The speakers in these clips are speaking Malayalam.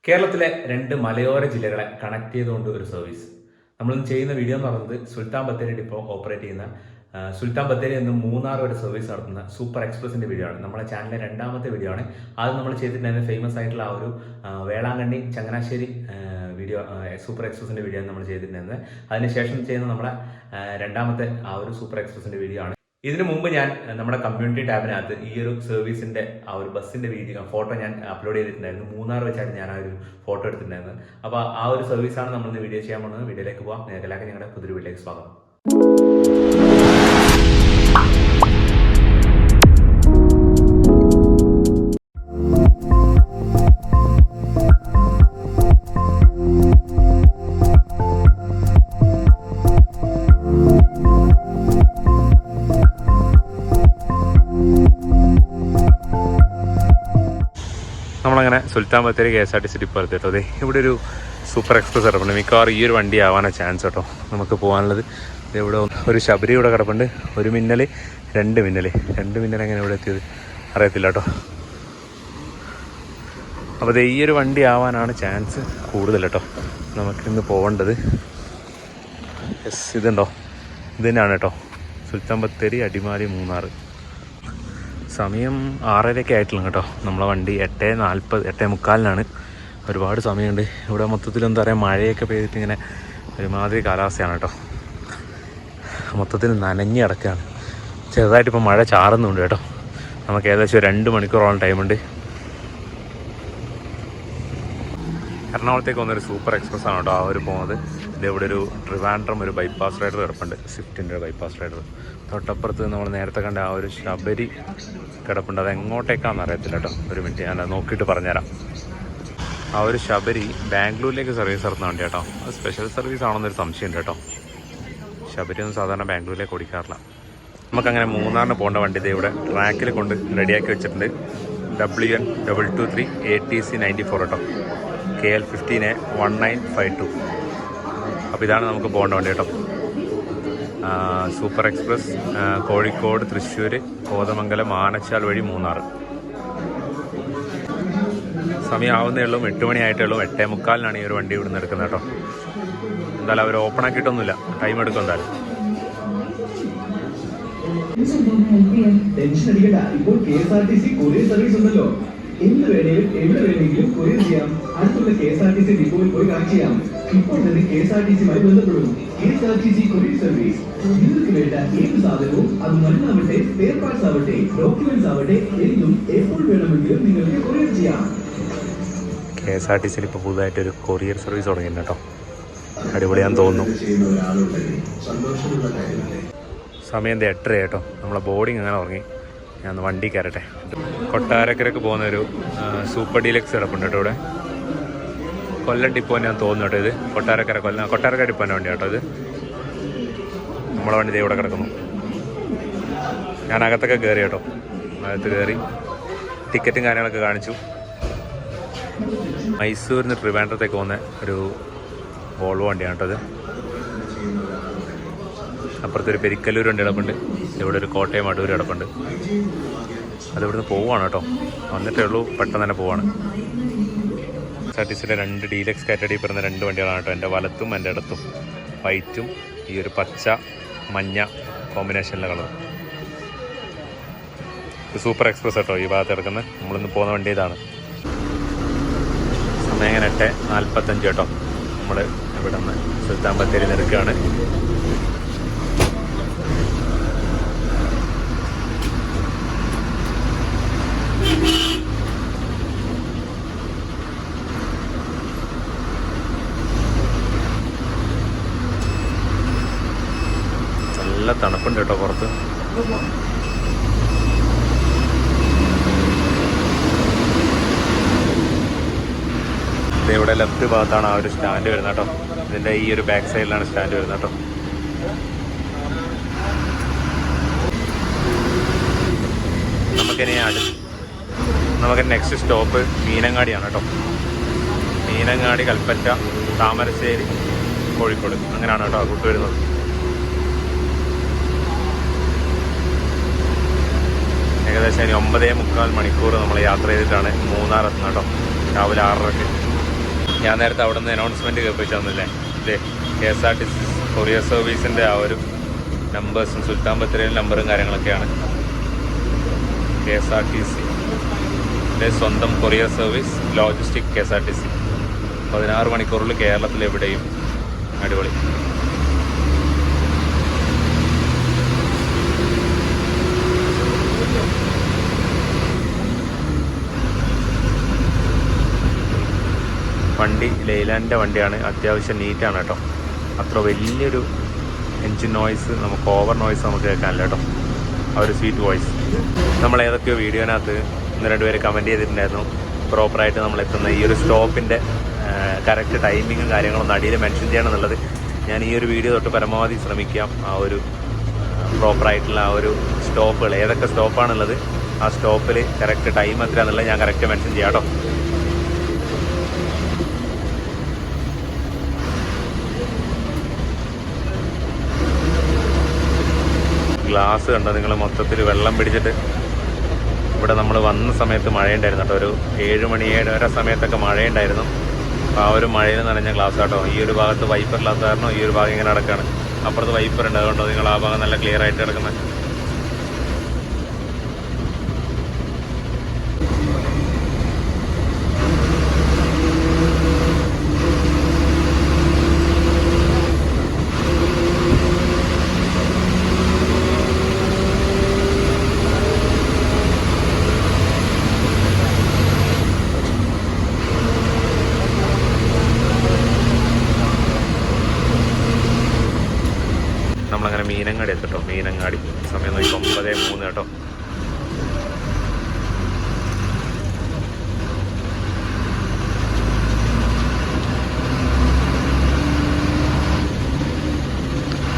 കേരളത്തിലെ രണ്ട് മലയോര ജില്ലകളെ കണക്ട് ചെയ്തുകൊണ്ട് ഒരു സർവീസ്. നമ്മളിന്ന് ചെയ്യുന്ന വീഡിയോ എന്ന് പറയുന്നത് സുൽത്താൻ ബത്തേരി ഡിപ്പോ ഓപ്പറേറ്റ് ചെയ്യുന്ന സുൽത്താൻ ബത്തേരി നിന്ന് മൂന്നാർ വരെ സർവീസ് നടത്തുന്ന സൂപ്പർ എക്സ്പ്രസിന്റെ വീഡിയോ ആണ്. നമ്മുടെ ചാനലിലെ രണ്ടാമത്തെ വീഡിയോ ആണ്. അത് നമ്മൾ ചെയ്തിട്ടുണ്ടായിരുന്ന ഫേമസ് ആയിട്ടുള്ള ആ ഒരു വേളാങ്കണ്ണി ചങ്ങനാശ്ശേരി വീഡിയോ, സൂപ്പർ എക്സ്പ്രസിന്റെ വീഡിയോ നമ്മൾ ചെയ്തിട്ടുണ്ടായിരുന്നത്. അതിനുശേഷം ചെയ്യുന്ന നമ്മുടെ രണ്ടാമത്തെ ആ ഒരു സൂപ്പർ എക്സ്പ്രസിന്റെ വീഡിയോ ആണ്. ഇതിനു മുമ്പ് ഞാൻ നമ്മുടെ കമ്മ്യൂണിറ്റി ടാബിനകത്ത് ഈ ഒരു സർവീസിന്റെ ആ ഒരു ബസ്സിന്റെ വീഡിയോ ഫോട്ടോ ഞാൻ അപ്ലോഡ് ചെയ്തിട്ടുണ്ടായിരുന്നു. മൂന്നാർ വെച്ചാണ് ഞാൻ ആ ഒരു ഫോട്ടോ എടുത്തിട്ടുണ്ടായിരുന്നത്. അപ്പോൾ ആ ഒരു സർവീസാണ് നമ്മൾ ഇന്ന് വീഡിയോ ചെയ്യാൻ പോകുന്നത്. വീഡിയോയിലേക്ക് പോകാം. എല്ലാവർക്കും ഞങ്ങളുടെ പുതിയ വീഡിയോയിലേക്ക് സ്വാഗതം. നമ്മളങ്ങനെ സുൽത്താൻ ബത്തേരി KSRTC ഡിപ്പോ എത്തിട്ടോ. അതെ, ഇവിടെ ഒരു സൂപ്പർ എക്സ്പ്രസ് കിടപ്പുണ്ട്. മിക്കവാറും ഈ ഒരു വണ്ടി ആവാനാണ് ചാൻസ് കേട്ടോ നമുക്ക് പോകാനുള്ളത്. ഇവിടെ ഒരു ശബരി ഇവിടെ കിടപ്പുണ്ട്. ഒരു മിന്നൽ, രണ്ട് മിന്നൽ എങ്ങനെ ഇവിടെ എത്തിയത് അറിയത്തില്ല കേട്ടോ. അപ്പോൾ ഈ ഒരു വണ്ടി ആവാനാണ് ചാൻസ് കൂടുതൽ കേട്ടോ നമുക്കിന്ന് പോകേണ്ടത്. യെസ്, ഇതുണ്ടോ, ഇത് തന്നെയാണ് കേട്ടോ സുൽത്താൻ ബത്തേരി അടിമാലി മൂന്നാർ. സമയം 6:30 ആയിട്ടുള്ള കേട്ടോ. നമ്മളെ വണ്ടി 8:40 8:45 ഒരുപാട് സമയമുണ്ട്. ഇവിടെ മൊത്തത്തിൽ എന്താ പറയുക, മഴയൊക്കെ പെയ്തിട്ട് ഇങ്ങനെ ഒരുമാതിരി കാലാവസ്ഥയാണ് കേട്ടോ. മൊത്തത്തിൽ നനഞ്ഞ് കിടക്കുകയാണ്. ചെറുതായിട്ട് ഇപ്പോൾ മഴ ചാറുന്നുണ്ട് കേട്ടോ. നമുക്ക് ഏകദേശം 2 മണിക്കൂറോളം ടൈമുണ്ട്. എറണാകുളത്തേക്ക് വന്നൊരു സൂപ്പർ എക്സ്പ്രസ് ആണ് കേട്ടോ ആ ഒരു പോകുന്നത്. ഇവിടെ ഒരു ട്രിവാൻഡ്രം ഒരു ബൈപ്പാസ് റൈഡർ കിടപ്പുണ്ട്, സ്വിഫ്റ്റിൻ്റെ ഒരു ബൈപ്പാസ് റൈഡർ. തൊട്ടപ്പുറത്ത് നമ്മൾ നേരത്തെ കണ്ട ആ ഒരു ശബരി കിടപ്പുണ്ട്. അത് എങ്ങോട്ടേക്കാണെന്ന് അറിയത്തില്ല കേട്ടോ. ഒരു മിനിറ്റ് ഞാൻ നോക്കിയിട്ട് പറഞ്ഞുതരാം. ആ ഒരു ശബരി ബാംഗ്ലൂരിലേക്ക് സർവീസ് നടത്തുന്ന വണ്ടി കേട്ടോ. അത് സ്പെഷ്യൽ സർവീസ് ആണെന്നൊരു സംശയമുണ്ട് കേട്ടോ. ശബരി ഒന്നും സാധാരണ ബാംഗ്ലൂരിലേക്ക് ഓടിക്കാറില്ല. നമുക്കങ്ങനെ മൂന്നാറിന് പോകേണ്ട വണ്ടി ഇവിടെ ട്രാക്കിൽ കൊണ്ട് റെഡിയാക്കി വെച്ചിട്ടുണ്ട്. WN223 ATC 94 കേട്ടോ. KL 15A1952. അപ്പോൾ ഇതാണ് നമുക്ക് പോകേണ്ട വണ്ടി കേട്ടോ. സൂപ്പർ എക്സ്പ്രസ് കോഴിക്കോട്, തൃശ്ശൂർ, കോതമംഗലം, ആനച്ചാൽ വഴി മൂന്നാർ. സമയം ആവുന്നേ ഉള്ളൂ, 8 മണി ആയിട്ടേ ഉള്ളൂ. 8:45 ഈ ഒരു വണ്ടി ഇവിടെ നിന്ന് എടുക്കുന്നത് കേട്ടോ. എന്തായാലും അവർ ഓപ്പൺ ആക്കിയിട്ടൊന്നുമില്ല, ടൈം എടുക്കും എന്തായാലും. ടെൻഷൻ അടിക്കണ്ട, ഇപ്പോൾ KSRTC കൊറിയർ സർവീസ് ഉണ്ടല്ലോ. എന്ന് വേണേലും എവിടെ വേണമെങ്കിലും കൊറിയർ ചെയ്യാം. അടുത്തുള്ള KSRTC ഡിപ്പോയിൽ പോയി കണക്ട് ചെയ്യാം. ഇപ്പോൾ തന്നെ KSRTCയുമായി ബന്ധപ്പെടും. KSRTC കൊറിയർ സർവീസ് നിങ്ങൾക്ക് വേണ്ട ഏത് സാധനവും, അത് മരുന്നാവട്ടെ, സ്പെയർ പാർട്സ് ആവട്ടെ, ഡോക്യുമെന്റ്സ് ആവട്ടെ, എന്തും എപ്പോൾ വേണമെങ്കിലും നിങ്ങൾക്ക് കൊറിയർ ചെയ്യാം. KSRTCയിൽ ഇപ്പോൾ പുതുതായിട്ടൊരു കൊറിയർ സർവീസ് തുടങ്ങിയിട്ടുണ്ട് കേട്ടോ. അടിപൊളിയാന്ന് തോന്നുന്നു. സമയം 8:30 കേട്ടോ. നമ്മളെ ബോർഡിങ് അങ്ങനെ ഉറങ്ങി. ഞാൻ വണ്ടി കയറട്ടെ. കൊട്ടാരക്കരക്ക് പോകുന്നൊരു സൂപ്പർ ഡീലക്സ് കിടപ്പുണ്ട് കേട്ടോ ഇവിടെ. കൊല്ലം ഡിപ്പോ ഞാൻ തോന്നുന്നു കേട്ടോ. ഇത് കൊട്ടാരക്കര ഡിപ്പോൻ്റെ വണ്ടി കേട്ടോ. ഇത് നമ്മളെ വണ്ടി ഇവിടെ കിടക്കുന്നു. ഞാൻ അകത്തൊക്കെ കയറി കേട്ടോ. അകത്ത് കയറി ടിക്കറ്റും കാര്യങ്ങളൊക്കെ കാണിച്ചു. മൈസൂരിൽ നിന്ന് ട്രിവാൻഡ്രത്തേക്ക് പോകുന്ന ഒരു വോൾവോ വണ്ടിയാണ് കേട്ടോ. ഇത് അപ്പുറത്തൊരു പെരിക്കല്ലൂർ വണ്ടി കിടപ്പുണ്ട്. ഇവിടെ ഒരു കോട്ടയം അടൂർ കിടപ്പുണ്ട്. അതിവിടുന്ന് പോവുകയാണ് കേട്ടോ. വന്നിട്ടേ ഉള്ളൂ, പെട്ടെന്ന് തന്നെ പോവാണ്. KSRTCയിലെ 2 ഡീലക്സ് കാറ്റഗറി പറയുന്ന 2 വണ്ടികളാണ് കേട്ടോ. എൻ്റെ വലത്തും എൻ്റെ ഇടത്തും വൈറ്റും ഈ ഒരു പച്ച മഞ്ഞ കോമ്പിനേഷനിലെ കളർ. സൂപ്പർ എക്സ്പ്രസ് കേട്ടോ ഈ ഭാഗത്ത് കിടക്കുന്നത്. നമ്മളിന്ന് പോകുന്ന വണ്ടി ഇതാണ്. സമയം 8:45 കേട്ടോ. നമ്മൾ ഇവിടെ നിന്ന് സുൽത്താൻ ബത്തേരി നിൽക്കുകയാണ്. നല്ല തണുപ്പുണ്ട് കേട്ടോ പുറത്ത്. ഇവിടെ ലെഫ്റ്റ് ഭാഗത്താണ് ആ ഒരു സ്റ്റാൻഡ് വരുന്നത് കേട്ടോ. ഇതിൻ്റെ ഈ ഒരു ബാക്ക് സൈഡിലാണ് സ്റ്റാൻഡ് വരുന്നത് കേട്ടോ. നമുക്ക് നെക്സ്റ്റ് സ്റ്റോപ്പ് മീനങ്ങാടിയാണ് കേട്ടോ. മീനങ്ങാടി, കൽപ്പറ്റ, താമരശ്ശേരി, കോഴിക്കോട്, അങ്ങനെയാണ് കേട്ടോ റൂട്ട് വരുന്നത്. ഏകദേശം 9.25 മണിക്കൂർ നമ്മൾ യാത്ര ചെയ്തിട്ടാണ് മൂന്നാർ എത്തുന്നത് കേട്ടോ. രാവിലെ 6:30. ഞാൻ നേരത്തെ അവിടെ നിന്ന് അനൗൺസ്മെൻറ്റ് കേൾപ്പിച്ചു തന്നില്ലേ, ഇതേ KSRTC കൊറിയർ സർവീസിൻ്റെ ആ ഒരു നമ്പേഴ്സും സുൽത്താൻ ബത്തേരിയിലെ നമ്പറും കാര്യങ്ങളൊക്കെയാണ്. KSRTC സ്വന്തം കൊറിയർ സർവീസ് ലോജിസ്റ്റിക് KSRTC 16 മണിക്കൂറിൽ കേരളത്തിലെവിടെയും. അടിപൊളി. വണ്ടി ലെയ്ലാൻഡിൻ്റെ വണ്ടിയാണ്. അത്യാവശ്യം നീറ്റാണ് കേട്ടോ. അത്ര വലിയൊരു എൻജിൻ നോയ്സ്, നമുക്ക് ഓവർ നോയ്സ് നമുക്ക് കേൾക്കാനില്ല കേട്ടോ. ആ ഒരു സ്വീറ്റ് വോയിസ്. നമ്മൾ ഏതൊക്കെയോ വീഡിയോനകത്ത് 1-2 പേര് കമൻറ്റ് ചെയ്തിട്ടുണ്ടായിരുന്നു പ്രോപ്പറായിട്ട് നമ്മളെത്തുന്ന ഈ ഒരു സ്റ്റോപ്പിൻ്റെ കറക്റ്റ് ടൈമിങ്ങും കാര്യങ്ങളൊന്നും അടിയിൽ മെൻഷൻ ചെയ്യണം എന്നുള്ളത്. ഞാൻ ഈ ഒരു വീഡിയോ തൊട്ട് പരമാവധി ശ്രമിക്കാം ആ ഒരു പ്രോപ്പറായിട്ടുള്ള ആ ഒരു സ്റ്റോപ്പുകൾ, ഏതൊക്കെ സ്റ്റോപ്പാണുള്ളത്, ആ സ്റ്റോപ്പിൽ കറക്റ്റ് ടൈം എത്രയാണെന്നുള്ളത് ഞാൻ കറക്റ്റ് മെൻഷൻ ചെയ്യാം കേട്ടോ. ഗ്ലാസ് കണ്ടോ നിങ്ങൾ, മൊത്തത്തിൽ വെള്ളം പിടിച്ചിട്ട്. ഇവിടെ നമ്മൾ വന്ന സമയത്ത് മഴയുണ്ടായിരുന്നു കേട്ടോ. ഒരു 7 മണി 7:30 സമയത്തൊക്കെ മഴയുണ്ടായിരുന്നു. അപ്പോൾ ആ ഒരു മഴയിൽ നനഞ്ഞ ഗ്ലാസ് കേട്ടോ. ഈ ഒരു ഭാഗത്ത് വൈപ്പറില്ലാത്ത കാരണം ഈ ഒരു ഭാഗം ഇങ്ങനെ നടക്കുകയാണ്. അപ്പുറത്ത് വൈപ്പർ ഉണ്ട്, അതുകൊണ്ടോ നിങ്ങൾ ആ ഭാഗം നല്ല ക്ലിയർ ആയിട്ട് കിടക്കുന്നത്. നമ്മളങ്ങനെ മീനങ്ങാടി എത്തട്ടോ. മീനങ്ങാടി സമയം നോക്കി 9:03 കേട്ടോ.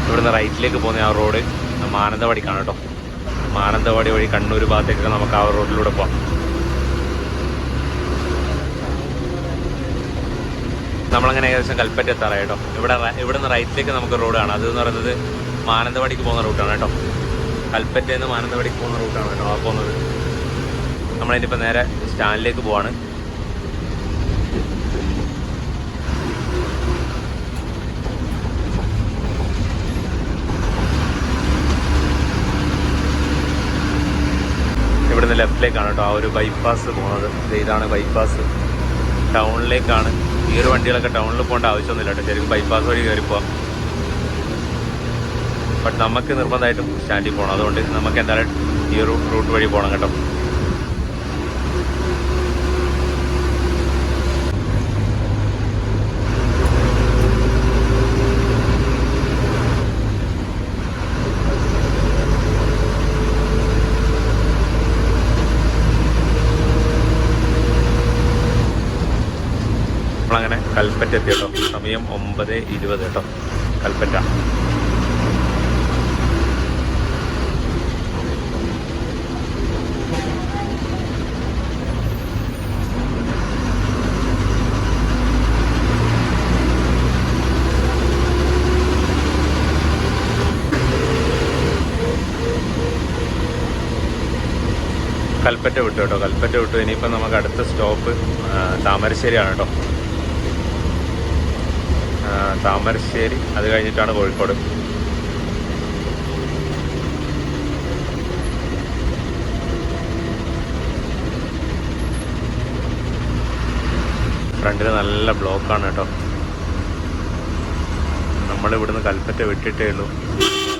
ഇവിടുന്ന് റൈറ്റിലേക്ക് പോകുന്ന ആ റോഡ് മാനന്തവാടിക്കാണ് കേട്ടോ. മാനന്തവാടി വഴി കണ്ണൂർ ഭാഗത്തേക്കൊക്കെ നമുക്ക് ആ റോഡിലൂടെ പോകാം. നമ്മളങ്ങനെ ഏകദേശം കൽപ്പറ്റ എത്താറായി കേട്ടോ. ഇവിടുന്ന് റൈറ്റിലേക്ക് നമുക്ക് റോഡ് കാണാം. അതെന്ന് പറയുന്നത് മാനന്തവാടിക്ക് പോകുന്ന റൂട്ടാണ് കേട്ടോ. കൽപ്പറ്റയിൽ നിന്ന് മാനന്തവാടിക്ക് പോകുന്ന റൂട്ടാണ് കേട്ടോ ആ പോകുന്നത്. നമ്മളിനിപ്പോൾ നേരെ സ്റ്റാൻഡിലേക്ക് പോവാണ്. ഇവിടുന്ന് ലെഫ്റ്റിലേക്കാണ് കേട്ടോ ആ ഒരു ബൈപ്പാസ് പോകുന്നത്. ഇതാണ് ബൈപ്പാസ്, ടൗണിലേക്കാണ്. ഈ ഒരു വണ്ടികളൊക്കെ ടൗണിൽ പോകേണ്ട ആവശ്യമൊന്നുമില്ല കേട്ടോ. ശരിക്കും ബൈപ്പാസ് വഴി കയറി പോവാം. ബട്ട് നമുക്ക് നിർബന്ധമായിട്ടും സ്റ്റാൻഡിൽ പോകണം. അതുകൊണ്ട് നമുക്ക് എന്തായാലും ഈ ഒരു റൂട്ട് വഴി പോകണം കേട്ടോ. നമ്മളങ്ങനെ കൽപ്പറ്റ എത്തി കേട്ടോ. സമയം 9:20 കേട്ടോ. കൽപ്പറ്റ കൽപ്പറ്റ വിട്ടു കേട്ടോ. കൽപ്പറ്റ വിട്ടു. ഇനിയിപ്പോൾ നമുക്ക് അടുത്ത സ്റ്റോപ്പ് താമരശ്ശേരിയാണ് കേട്ടോ. താമരശ്ശേരി, അത് കഴിഞ്ഞിട്ടാണ് കോഴിക്കോട്. ഫ്രണ്ടിൽ നല്ല ബ്ലോക്കാണ് കേട്ടോ. നമ്മളിവിടുന്ന് കൽപ്പറ്റ വിട്ടിട്ടേ ഉള്ളൂ.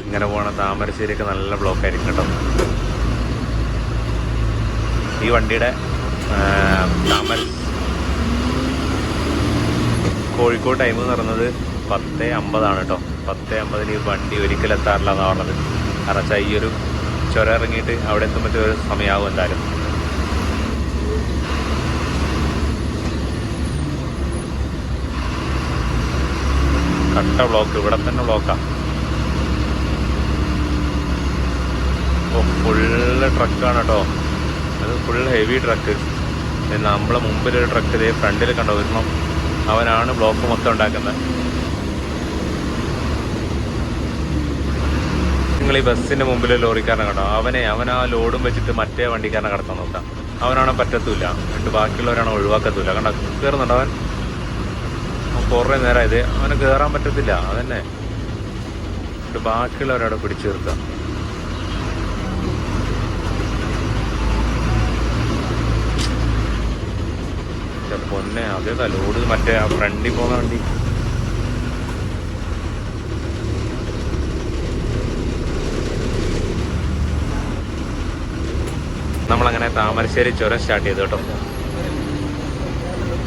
ഇങ്ങനെ പോകണം താമരശ്ശേരിയൊക്കെ നല്ല ബ്ലോക്കായിരിക്കും കേട്ടോ. ഈ വണ്ടിയുടെ കോഴിക്കോട് ടൈം എന്ന് പറയുന്നത് 10:50 കേട്ടോ. 10:50 ഈ വണ്ടി ഒരിക്കലും എത്താറില്ല എന്നാണ് പറഞ്ഞത്. കാരണം വെച്ചാൽ ഈ ഒരു ചുരം ഇറങ്ങിയിട്ട് അവിടെ എത്തുമ്പോഴത്തെ ഒരു സമയമാകും എന്തായാലും. കട്ട ബ്ലോക്ക്, ഇവിടെ തന്നെ ബ്ലോക്കാണ്. ഓ, ഫുള്ള് ട്രക്കാണ് കേട്ടോ. അത് ഫുൾ ഹെവി ട്രക്ക്. നമ്മളെ മുമ്പിലൊരു ട്രക്ക് ഇതേ ഫ്രണ്ടിൽ കണ്ടോ വരണം. അവനാണ് ബ്ലോക്ക് മൊത്തം ഉണ്ടാക്കുന്നത്. നിങ്ങൾ ഈ ബസ്സിൻ്റെ മുമ്പിൽ ലോറിക്കാരനെ കണ്ടോ, അവൻ ആ ലോഡും വെച്ചിട്ട് മറ്റേ വണ്ടിക്കാരനെ കടത്താൻ നോക്കാം. അവനാണെ പറ്റത്തില്ല, എന്നിട്ട് ബാക്കിയുള്ളവരാണ് ഒഴിവാക്കത്തില്ല. കണ്ടോ കയറുന്നുണ്ട് അവൻ. കുറേ നേരം ഇത് അവനെ കയറാൻ പറ്റത്തില്ല. അതന്നെ ബാക്കിയുള്ളവരവിടെ പിടിച്ചു നിർത്താം. പൊന്നെ അതേതാ ലോഡ് മറ്റേ ആ ഫ്രണ്ടിൽ പോകുന്ന വണ്ടി. നമ്മളങ്ങനെ താമരശ്ശേരി ചുരം സ്റ്റാർട്ട് ചെയ്തു കേട്ടോ.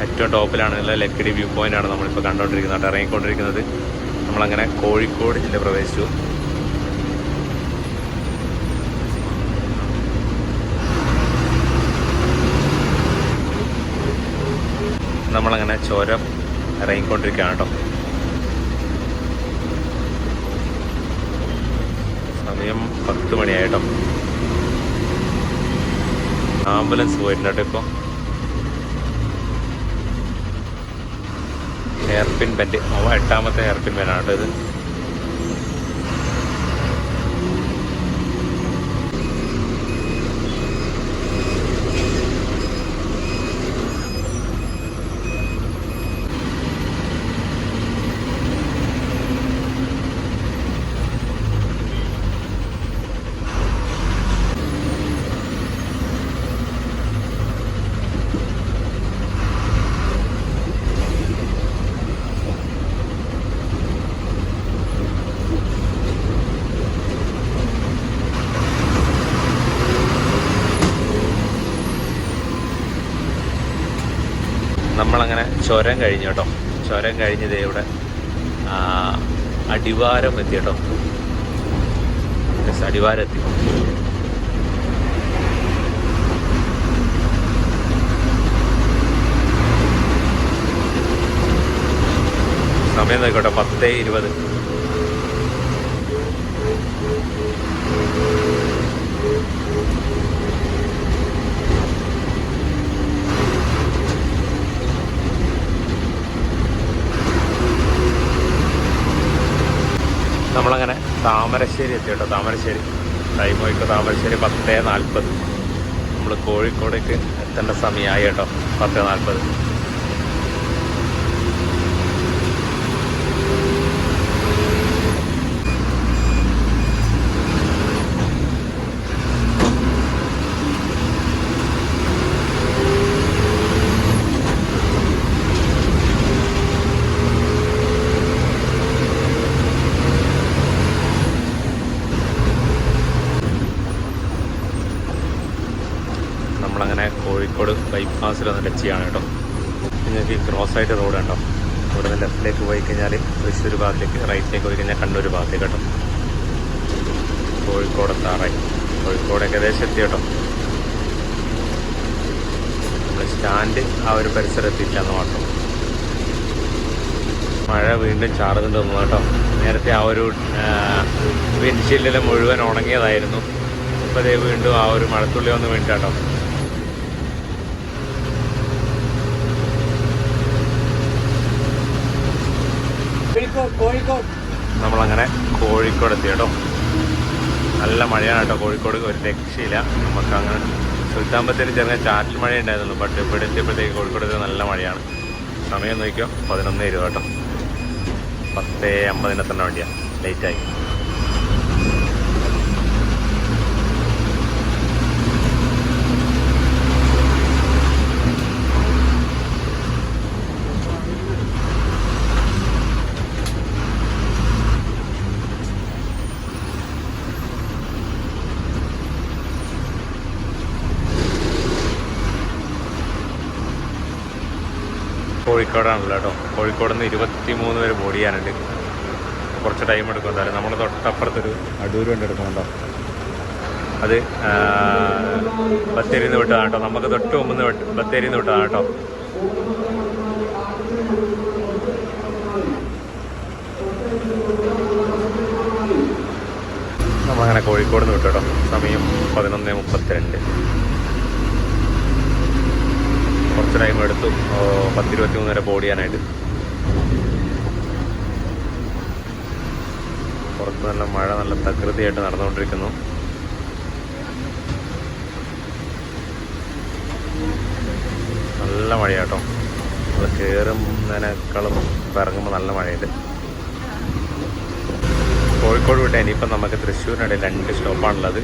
ഏറ്റവും ടോപ്പിലാണ് ലക്കിടി വ്യൂ പോയിന്റ് ആണ് നമ്മളിപ്പോൾ കണ്ടുകൊണ്ടിരിക്കുന്നത്, ഇറങ്ങിക്കൊണ്ടിരിക്കുന്നത്. നമ്മളങ്ങനെ കോഴിക്കോട് ജില്ല പ്രവേശിച്ചു. നമ്മളങ്ങനെ ചുരം ഇറങ്ങിക്കൊണ്ടിരിക്കുകയാണ് കേട്ടോ. സമയം 10 മണിയായിട്ടോ. ആംബുലൻസ് പോയിട്ടുണ്ട് കേട്ടോ. ഇപ്പോൾ ഹെയർപിൻ ബെൻഡ് 8ാമത്തെ ഹെയർപിൻ ബെൻഡാണ് കേട്ടോ ഇത്. നമ്മളങ്ങനെ ചുരം കഴിഞ്ഞു കേട്ടോ. ചുരം കഴിഞ്ഞത് ഇവിടെ അടിവാരം എത്തി കേട്ടോ. അടിവാരം എത്തി. സമയം നോക്കട്ടെ 10:20. നമ്മളങ്ങനെ താമരശ്ശേരി എത്തി കേട്ടോ. താമരശ്ശേരി ടൈം നോക്കിയോ, താമരശ്ശേരി 10:40. നമ്മൾ കോഴിക്കോടേക്ക് എത്തേണ്ട സമയമായി കേട്ടോ. 10:40. നമ്മളങ്ങനെ കോഴിക്കോട് ബൈപ്പാസിൽ ഒന്ന് ടച്ച് ചെയ്യാണ് കേട്ടോ. നിങ്ങൾക്ക് ക്രോസ് ആയിട്ട് റോഡ് ഉണ്ടോ. ഇവിടെ നിന്ന് ലെഫ്റ്റിലേക്ക് പോയി കഴിഞ്ഞാൽ തൃശ്ശൂർ ഭാഗത്തേക്ക്, റൈറ്റിലേക്ക് പോയി കഴിഞ്ഞാൽ കണ്ണൂർ ഭാഗത്തേക്ക് കേട്ടോ. കോഴിക്കോട് എത്താറായി. കോഴിക്കോട് ഏകദേശം എത്തി കേട്ടോ. നമ്മൾ സ്റ്റാൻഡ് ആ ഒരു പരിസരം എത്തിയിട്ടില്ലെന്ന് മാത്രം. മഴ വീണ്ടും ചാറുന്നുണ്ട് തോന്നുന്നു കേട്ടോ. നേരത്തെ ആ ഒരു വിൻഷീൽഡിൽ മുഴുവൻ ഉണങ്ങിയതായിരുന്നു. ഇപ്പോൾ അതേ വീണ്ടും ആ ഒരു മഴത്തുള്ളി വന്ന് വീണിട്ടാട്ടോ. നമ്മളങ്ങനെ കോഴിക്കോട് എത്തി കേട്ടോ. നല്ല മഴയാണ് കേട്ടോ കോഴിക്കോട്, ഒരു രക്ഷയില്ല. നമുക്ക് അങ്ങനെ സുൽത്താൻ ബത്തേരി ചെറിയ ചാറ്റൽ മഴ ഉണ്ടായിരുന്നു. ബട്ട് ഇവിടെ എത്തിയപ്പോഴത്തേക്ക് കോഴിക്കോട് നല്ല മഴയാണ്. സമയം നോക്കിയോ 11:20 കേട്ടോ. 10:50 തന്നെ വണ്ടിയാണ്, ലേറ്റായി. കോഴിക്കോടാണല്ലോ കേട്ടോ. കോഴിക്കോട് നിന്ന് 23 വരെ ബോർഡ് ചെയ്യാനുണ്ട്. കുറച്ച് ടൈം എടുക്കും. എന്തായാലും നമ്മൾ തൊട്ടപ്പുറത്തൊരു അടൂർ കൊണ്ട് എടുക്കുന്നുണ്ടോ. അത് ബത്തേരിയിൽ നിന്ന് വിട്ടതാണ് കേട്ടോ. നമുക്ക് തൊട്ട് മുമ്പ് ബത്തേരിയിൽ നിന്ന് വിട്ടതാണ് കേട്ടോ. നമ്മളങ്ങനെ കോഴിക്കോട് നിന്ന് വിട്ടു കേട്ടോ. സമയം 11:32. കുറച്ച് ടൈം എടുത്തു 10:23 വരെ ബോർഡ് ചെയ്യാനായിട്ട്. പുറത്ത് നല്ല മഴ നല്ല തകൃതിയായിട്ട് നടന്നുകൊണ്ടിരിക്കുന്നു. നല്ല മഴയാട്ടോ. നമ്മൾ കയറുന്നതിനേക്കാളും ഇപ്പം ഇറങ്ങുമ്പോൾ നല്ല മഴയുണ്ട്. കോഴിക്കോട് വിട്ട് ഇനിയിപ്പം നമുക്ക് തൃശ്ശൂരിനിടയിൽ 2 സ്റ്റോപ്പാണുള്ളത്.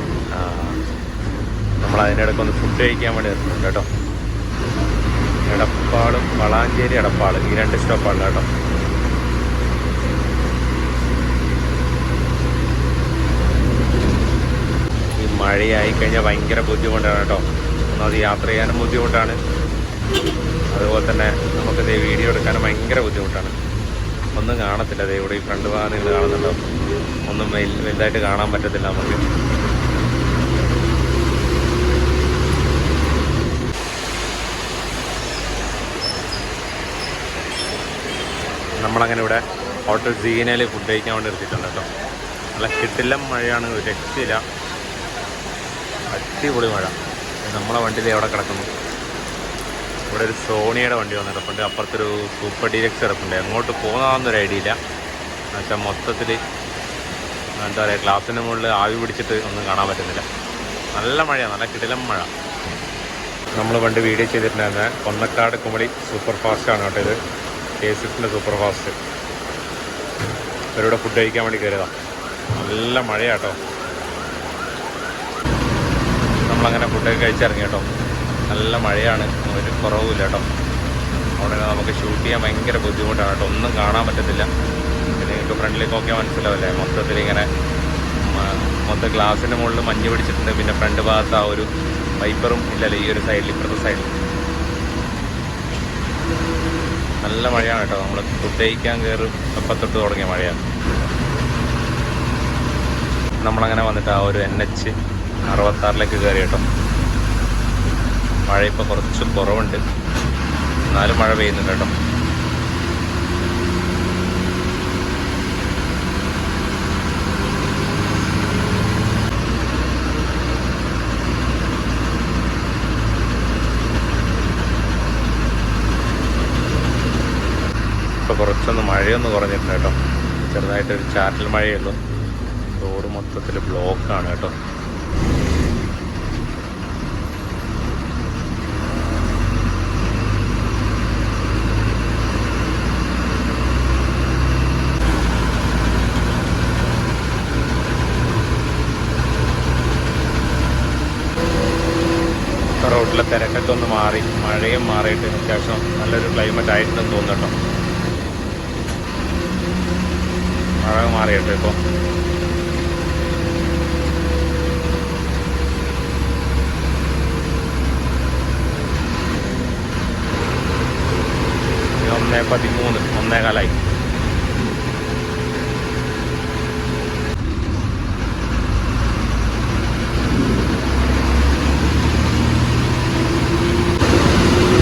നമ്മൾ അതിനിടയ്ക്ക് ഫുഡ് കഴിക്കാൻ വേണ്ടി നിർത്തുന്നുണ്ട് കേട്ടോ. എടപ്പാളും വളാഞ്ചേരി എടപ്പാൾ ഈ 2 സ്റ്റോപ്പാണ് കേട്ടോ. ഈ മഴയായി കഴിഞ്ഞാൽ ഭയങ്കര ബുദ്ധിമുട്ടാണ് കേട്ടോ. ഒന്നാമത് യാത്ര ചെയ്യാനും ബുദ്ധിമുട്ടാണ്, അതുപോലെ തന്നെ നമുക്കിത് വീഡിയോ എടുക്കാനും ഭയങ്കര ബുദ്ധിമുട്ടാണ്. ഒന്നും കാണത്തില്ല. അതേ ഇവിടെ ഈ ഫ്രണ്ട് ഭാഗം നിങ്ങൾ കാണുന്നുണ്ടോ? ഒന്നും വലുതായിട്ട് കാണാൻ പറ്റത്തില്ല നമുക്ക്. നമ്മളങ്ങനെ ഇവിടെ ഹോട്ടൽ സീനയിൽ ഫുഡ് കഴിക്കാൻ വേണ്ടി എടുത്തിട്ടുണ്ട് കേട്ടോ. നല്ല കിട്ടില്ല മഴയാണ്, ഒരു രക്ഷയില്ല, അടിപൊളി മഴ. നമ്മളെ വണ്ടിയിൽ എവിടെ കിടക്കുന്നു? ഇവിടെ ഒരു സോണിയുടെ വണ്ടി വന്ന് കിടപ്പുണ്ട്, അപ്പുറത്തൊരു സൂപ്പർ ഡീലക്സ് കിടപ്പുണ്ട്. എങ്ങോട്ട് പോകുന്നതാണെന്നൊരു ഐഡിയ ഇല്ല. എന്നുവെച്ചാൽ മൊത്തത്തിൽ എന്താ പറയുക, ഗ്ലാസിന് മുകളിൽ ആവി പിടിച്ചിട്ട് ഒന്നും കാണാൻ പറ്റുന്നില്ല. നല്ല മഴയാണ്, നല്ല കിടിലം മഴ. നമ്മൾ പണ്ട് വീഡിയോ ചെയ്തിട്ടുണ്ടായിരുന്ന കൊന്നക്കാട് കുമളി സൂപ്പർ ഫാസ്റ്റാണ് കേട്ടോ ഇത്. KSFിൻ്റെ സൂപ്പർ ഫാസ്റ്റ്. ഇവരിവിടെ ഫുഡ് കഴിക്കാൻ വേണ്ടി കയറിയതാണ്. നല്ല മഴയാട്ടോ. നമ്മളങ്ങനെ ഫുഡൊക്കെ കഴിച്ചിറങ്ങി കേട്ടോ. നല്ല മഴയാണ്, ഒരു കുറവുമില്ല കേട്ടോ. അവിടെ നമുക്ക് ഷൂട്ട് ചെയ്യാൻ ഭയങ്കര ബുദ്ധിമുട്ടാണ് കേട്ടോ. ഒന്നും കാണാൻ പറ്റത്തില്ല. പിന്നെ നിങ്ങൾക്ക് ഫ്രണ്ടിലേക്ക് നോക്കിയാൽ മനസ്സിലാവില്ലേ, മൊത്തത്തിൽ ഇങ്ങനെ മൊത്തം ഗ്ലാസിൻ്റെ മുകളിൽ മഞ്ഞ് പിടിച്ചിട്ടുണ്ട്. പിന്നെ ഫ്രണ്ട് ഭാഗത്ത് ആ ഒരു വൈപ്പറും ഇല്ലല്ലോ ഈ ഒരു സൈഡിൽ, ഇപ്പുറത്തെ സൈഡിൽ. നല്ല മഴയാണ് കേട്ടോ. നമ്മൾ ഫുഡ് കഴിക്കാൻ കയറും അപ്പത്തൊട്ട് തുടങ്ങിയ മഴയാണ്. നമ്മളങ്ങനെ വന്നിട്ട് ആ ഒരു NH 66 കയറി കേട്ടോ. മഴ ഇപ്പോൾ കുറച്ച് കുറവുണ്ട്, എന്നാലും മഴ പെയ്യുന്നുണ്ട് കേട്ടോ. ഇപ്പോൾ കുറച്ചൊന്ന് മഴയൊന്ന് കുറഞ്ഞിട്ടുണ്ട് കേട്ടോ. ചെറുതായിട്ടൊരു ചാറ്റൽ മഴയുള്ളൂ. റോഡ് മൊത്തത്തിൽ ബ്ലോക്കാണ് കേട്ടോ. റോഡിലെ തിരക്കൊക്കെ ഒന്ന് മാറി, മഴയും മാറിയിട്ട് അത്യാവശ്യം നല്ലൊരു ക്ലൈമറ്റ് ആയിട്ടുണ്ടെന്ന് തോന്നുന്നു കേട്ടോ. മഴ മാറിയിട്ട് ഇപ്പോൾ ഒന്നേ 13, 1:15.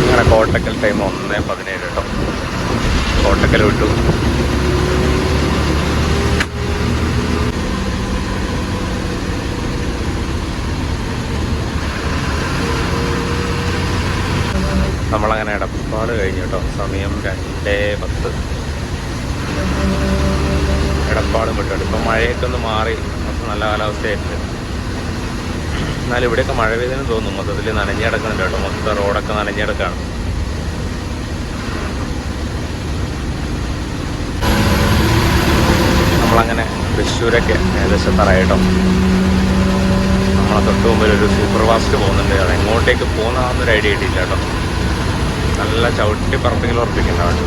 അങ്ങനെ കോട്ടക്കൽ ടൈം 1:17 കേട്ടോ. കോട്ടക്കൽ വിട്ടു. നമ്മളങ്ങനെ എടപ്പാട് കഴിഞ്ഞു കേട്ടോ. സമയം 2:10. എടപ്പാടും വിട്ടു. ഇപ്പം മഴയൊക്കെ ഒന്ന് മാറി, മൊത്തം നല്ല കാലാവസ്ഥയായിട്ടുണ്ട്. എന്നാലും ഇവിടെയൊക്കെ മഴ പെയ്തെന്ന് തോന്നുന്നു. മൊത്തത്തിൽ നനഞ്ഞിടക്കുന്നുണ്ട് കേട്ടോ. മൊത്തം റോഡൊക്കെ നനഞ്ഞിടക്കാണ്. നമ്മളങ്ങനെ തൃശ്ശൂരൊക്കെ ഏകദേശം തറയായി കേട്ടോ. നമ്മളെ തൊട്ട് മുമ്പിൽ ഒരു സൂപ്പർ ഫാസ്റ്റ് പോകുന്നുണ്ട്. അത് എങ്ങോട്ടേക്ക് പോകുന്നതാണെന്നൊരു ഐഡിയ കിട്ടിയില്ല കേട്ടോ. നല്ല ചവിട്ടി പറപ്പിക്കൽ ഉറപ്പിക്കുന്നതാണ്.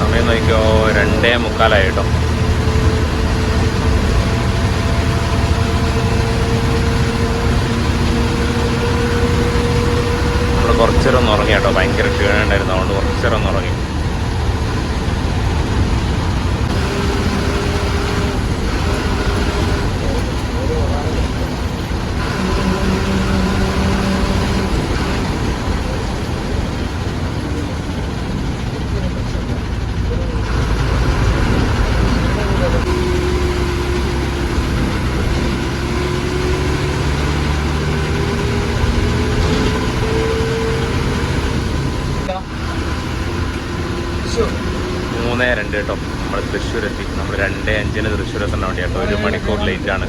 സമയം നോക്കിയോ 2:45 കേട്ടോ. നമ്മൾ കുറച്ചേരം ഒന്ന് ഉറങ്ങി കേട്ടോ. ഭയങ്കര ക്ഷീണം ഉണ്ടായിരുന്നു, അതുകൊണ്ട് കുറച്ചേരം ഒന്ന് ഉറങ്ങി. മൂന്നേ 2 കേട്ടോ. നമ്മൾ തൃശ്ശൂരെത്തി. നമ്മൾ 2:05 തൃശ്ശൂർ എത്തേണ്ട വേണ്ടി കേട്ടോ. 1 മണിക്കൂർ ലേറ്റാണ്.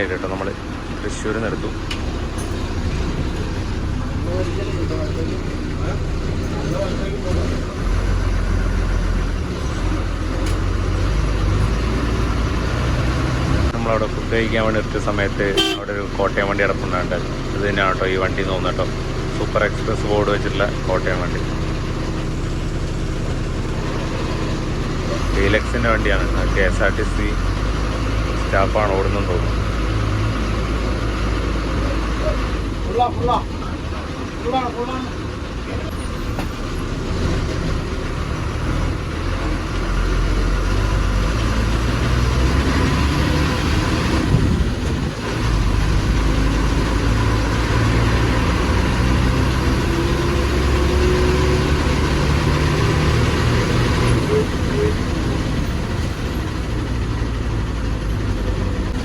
സമയമായിട്ട് കേട്ടോ. നമ്മൾ തൃശ്ശൂരിൽ നിന്ന് എടുത്തു. നമ്മളവിടെ ഫുഡ് കഴിക്കാൻ വേണ്ടി എത്തിയ സമയത്ത് അവിടെ ഒരു കോട്ടയം വണ്ടി കിടപ്പുണ്ടാണ്ട്. ഇത് തന്നെയാണ് കേട്ടോ ഈ വണ്ടി എന്ന് തോന്നുന്നു കേട്ടോ. സൂപ്പർ എക്സ്പ്രസ് ബോർഡ് വെച്ചിട്ടുള്ള കോട്ടയം വണ്ടി. ഡീലക്സിൻ്റെ വണ്ടിയാണ്. KSRTC സ്റ്റാഫാണ് ഓടുന്നെന്ന് തോന്നുന്നു.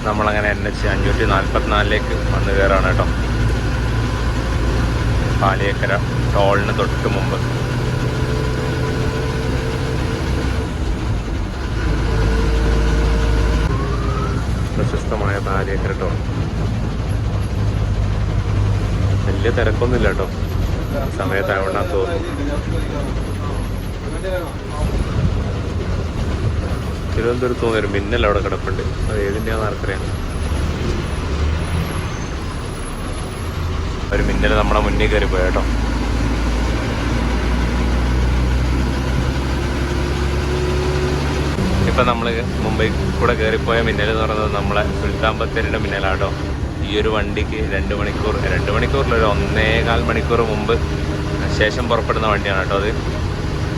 നമ്മളങ്ങനെ NH 544 വന്ന് കയറാണ് കേട്ടോ. പാലിയേക്കര ടോളിന് തൊട്ട് മുമ്പ്. പ്രശസ്തമായ പാലിയേക്കര ടോൾ. വലിയ തിരക്കൊന്നുമില്ല കേട്ടോ, സമയത്താവണമെന്ന് തോന്നുന്നു. തിരുവനന്തപുരത്ത് തോന്നിയൊരു മിന്നൽ അവിടെ കിടപ്പുണ്ട്. അത് ഏതിൻ്റെയാണെന്ന് ആർക്കറിയാം. ഒരു മിന്നൽ നമ്മുടെ മുന്നിൽ കയറി പോയ കേട്ടോ. ഇപ്പം നമ്മൾ മുംബൈ കൂടെ കയറിപ്പോയ മിന്നൽ എന്ന് പറയുന്നത് നമ്മളെ സുൽത്താൻ ബത്തേരിയുടെ മിന്നലാട്ടോ. ഈ ഒരു വണ്ടിക്ക് 2 മണിക്കൂറിലൊരു 1.25 മണിക്കൂർ മുമ്പ് ശേഷം പുറപ്പെടുന്ന വണ്ടിയാണ് കേട്ടോ. അത്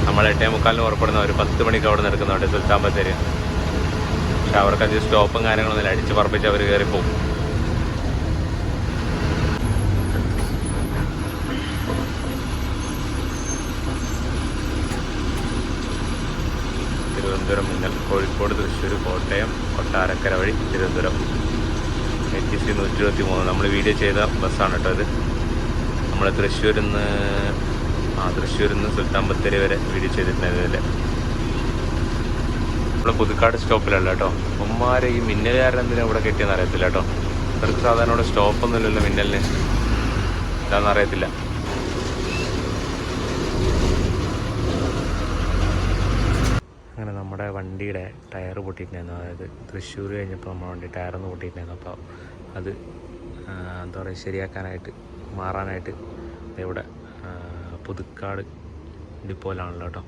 നമ്മൾ 8:45 പുറപ്പെടുന്ന ഒരു 10 മണിക്ക് അവിടെ നിന്ന് എടുക്കുന്നുണ്ട് സുൽത്താൻ ബത്തേരി. പക്ഷെ അവർക്ക് അധികം സ്റ്റോപ്പും കാര്യങ്ങളൊന്നുമില്ല, അടിച്ച് പറപ്പിച്ച് അവർ കയറിപ്പോവും. തിരുവനന്തപുരം മിന്നൽ. കോഴിക്കോട്, തൃശ്ശൂർ, കോട്ടയം, കൊട്ടാരക്കര വഴി തിരുവനന്തപുരം. ATC 123 നമ്മൾ വീഡിയോ ചെയ്ത ബസ്സാണ് കേട്ടോ ഇത്. നമ്മൾ തൃശ്ശൂരിൽ നിന്ന് സുൽത്താൻ ബത്തേരി വരെ വീഡിയോ ചെയ്തിട്ടുണ്ടായിരുന്നു ഇതിൽ. നമ്മൾ പുതുക്കാട് സ്റ്റോപ്പിലല്ല കേട്ടോ. ഉമ്മാരെ ഈ മിന്നലുകാരൻ എന്തിനാ ഇവിടെ കെട്ടിയെന്ന് അറിയത്തില്ല കേട്ടോ. ഇവർക്ക് സാധാരണ ഇവിടെ സ്റ്റോപ്പൊന്നുമില്ലല്ലോ മിന്നലിന്, എന്താണെന്ന് അറിയത്തില്ല. അങ്ങനെ നമ്മുടെ വണ്ടിയുടെ ടയർ പൊട്ടിയിട്ടുണ്ടായിരുന്നു. അതായത് തൃശ്ശൂർ കഴിഞ്ഞപ്പോൾ നമ്മുടെ വണ്ടി ടയറൊന്ന് പൊട്ടിയിട്ടുണ്ടായിരുന്നു. അപ്പോൾ അത് എന്താ പറയുക, ശരിയാക്കാനായിട്ട് മാറാനായിട്ട് ഇവിടെ പുതുക്കാട് ഡിപ്പോയിലാണല്ലോ കേട്ടോ.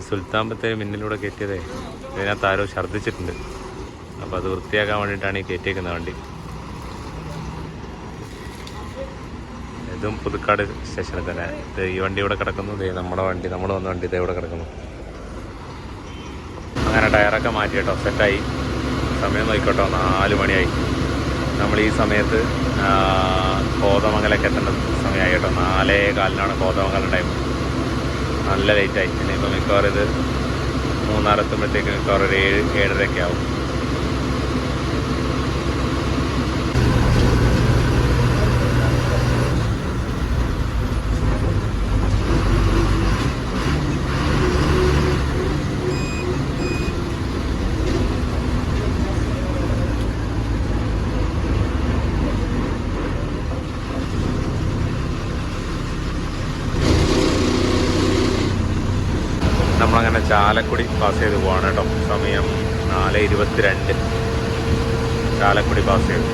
സുൽത്താൻ ബത്തേരി മിന്നിലൂടെ കയറ്റിയതേ ഇതിനകത്ത് ആരോ ഛർദ്ദിച്ചിട്ടുണ്ട്. അപ്പോൾ അത് വൃത്തിയാക്കാൻ വേണ്ടിയിട്ടാണ് ഈ കയറ്റിയേക്കുന്ന വണ്ടി. ഇതും പുതുക്കാട് സ്റ്റേഷനിൽ തന്നെ. ഈ വണ്ടി ഇവിടെ കിടക്കുന്നു. നമ്മുടെ വണ്ടി, നമ്മൾ വന്ന വണ്ടി ഇതേ ഇവിടെ കിടക്കുന്നു. അങ്ങനെ ടയറൊക്കെ മാറ്റി കേട്ടോ, സെറ്റായി. സമയം നോക്കിക്കോട്ടോ, 4 മണിയായി. നമ്മൾ ഈ സമയത്ത് കോതമംഗലൊക്കെ എത്തേണ്ട സമയമായി കേട്ടോ. 4:15 കോതമംഗലം ടൈം. നല്ല ലേറ്റായി. ഇനിയിപ്പോൾ മിക്കവാറും ഇത് മൂന്നാറെത്തുമ്പോഴത്തേക്ക് മിക്കവാറും ഒരു 7-7:30 ആവും. നമ്മളങ്ങനെ ചാലക്കുടി പാസ് ചെയ്ത് പോവാണ് കേട്ടോ. സമയം 4:22. ചാലക്കുടി പാസ് ചെയ്തു.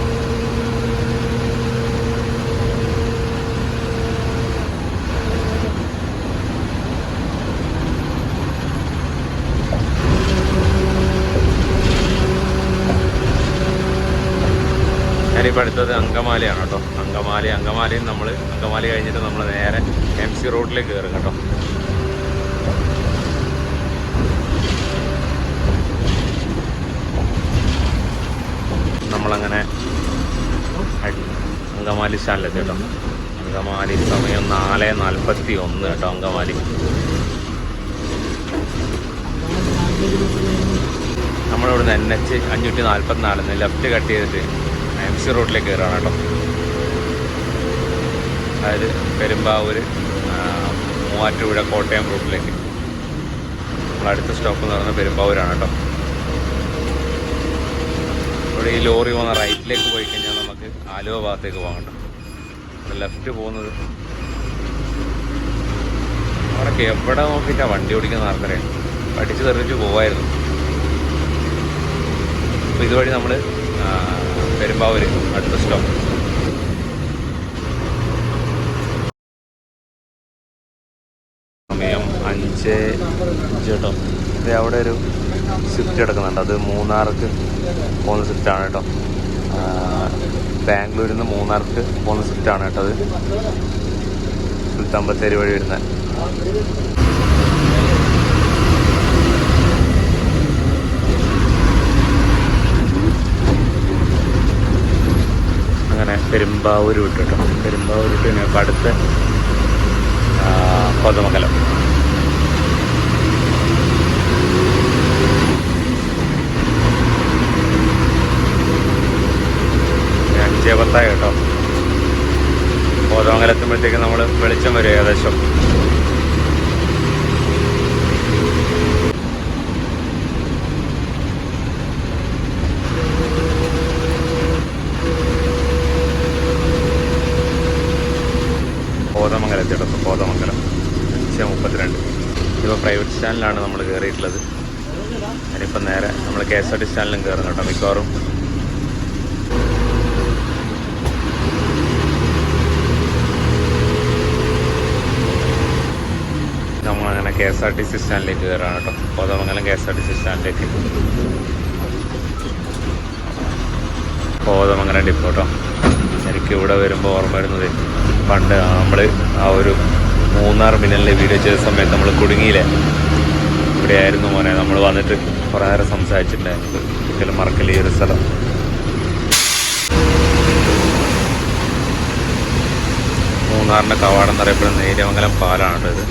ഞാനിപ്പോൾ അടുത്തത് അങ്കമാലിയാണ് കേട്ടോ. അങ്കമാലിയിൽ നമ്മൾ അങ്കമാലി കഴിഞ്ഞിട്ട് നമ്മൾ നേരെ MC റോഡിലേക്ക് കയറും കേട്ടോ. നമ്മളങ്ങനെ അങ്കമാലി സ്റ്റാൻഡിലെത്തി കേട്ടോ. അങ്കമാലി സമയം 4:41 കേട്ടോ. അങ്കമാലി നമ്മളിവിടുന്ന് NH 544 ലെഫ്റ്റ് കട്ട് ചെയ്തിട്ട് MC റോഡിലേക്ക് കയറുകയാണ് കേട്ടോ. അതായത് പെരുമ്പാവൂർ, മൂവാറ്റുപുഴ, കോട്ടയം റൂട്ടിലേക്ക്. അടുത്ത സ്റ്റോപ്പ് എന്ന് പറയുന്നത് പെരുമ്പാവൂരാണ് കേട്ടോ. ഇവിടെ ഈ ലോറി പോകുന്ന റൈറ്റിലേക്ക് പോയി കഴിഞ്ഞാൽ നമുക്ക് ആലുവ ഭാഗത്തേക്ക് പോകാം കേട്ടോ. ഇവിടെ ലെഫ്റ്റ് പോകുന്നത് അവിടെയൊക്കെ എവിടെ നോക്കിയിട്ടാണ് വണ്ടി ഓടിക്കുന്ന ആൾക്കാരെയാണ് പഠിച്ച് തെറിച്ച് പോവായിരുന്നു. അപ്പോൾ ഇതുവഴി നമ്മൾ പെരുമ്പാവൂർ അടുത്ത സ്റ്റോപ്പ്. സമയം 5:05 കേട്ടോ. ഇത് അവിടെ ഒരു സ്വിഫ്റ്റ് കിടക്കുന്നുണ്ട്. അത് മൂന്നാർക്ക് പോകുന്ന സ്വിഫ്റ്റാണ് കേട്ടോ. ബാംഗ്ലൂരിൽ നിന്ന് മൂന്നാർക്ക് പോകുന്ന സ്വിഫ്റ്റാണ് കേട്ടോ. അത് സുൽത്താൻ ബത്തേരി വഴി വരുന്ന. അങ്ങനെ പെരുമ്പാവൂർ വിട്ടു കേട്ടോ. പെരുമ്പാവൂർ വിട്ട് പിന്നെ അടുത്ത കോതമംഗലം. 5:10 കേട്ടോ. കോതമംഗലത്തുമ്പോഴത്തേക്ക് നമ്മൾ വെളിച്ചം വരും ഏകദേശം. കോതമംഗലത്ത് കേട്ടോ. കോതമംഗലം 5:32. ഇപ്പോൾ പ്രൈവറ്റ് സ്റ്റാൻഡിലാണ് നമ്മൾ കയറിയിട്ടുള്ളത്. അതിനിപ്പം നേരെ നമ്മൾ KSRTC സ്റ്റാൻഡിലും കയറും കേട്ടോ മിക്കവാറും. നമ്മളങ്ങനെ KSRTC സ്റ്റാൻഡിലേക്ക് കയറാണ് കേട്ടോ. കോതമംഗലം KSRTC സ്റ്റാൻഡിലേക്ക്. കോതമംഗലം ഡിപ്പോ കേട്ടോ. എനിക്ക് ഇവിടെ വരുമ്പോൾ ഓർമ്മ വരുന്നത് പണ്ട് നമ്മൾ ആ ഒരു മൂന്നാർ മിന്നലിൻ്റെ വീഡിയോ ചെയ്ത സമയത്ത് നമ്മൾ കുടുങ്ങിയില്ലേ, ഇവിടെയായിരുന്നു മോനെ നമ്മൾ വന്നിട്ട് കുറേ നേരം സംസാരിച്ചിട്ടുണ്ടായിരുന്നത്. ഒരിക്കലും മറക്കില്ല ഈ ഒരു സ്ഥലം. മൂന്നാറിൻ്റെ കവാടം എന്നറിയപ്പെടുന്ന നേര്യമംഗലം പാലാണ് ഇത്.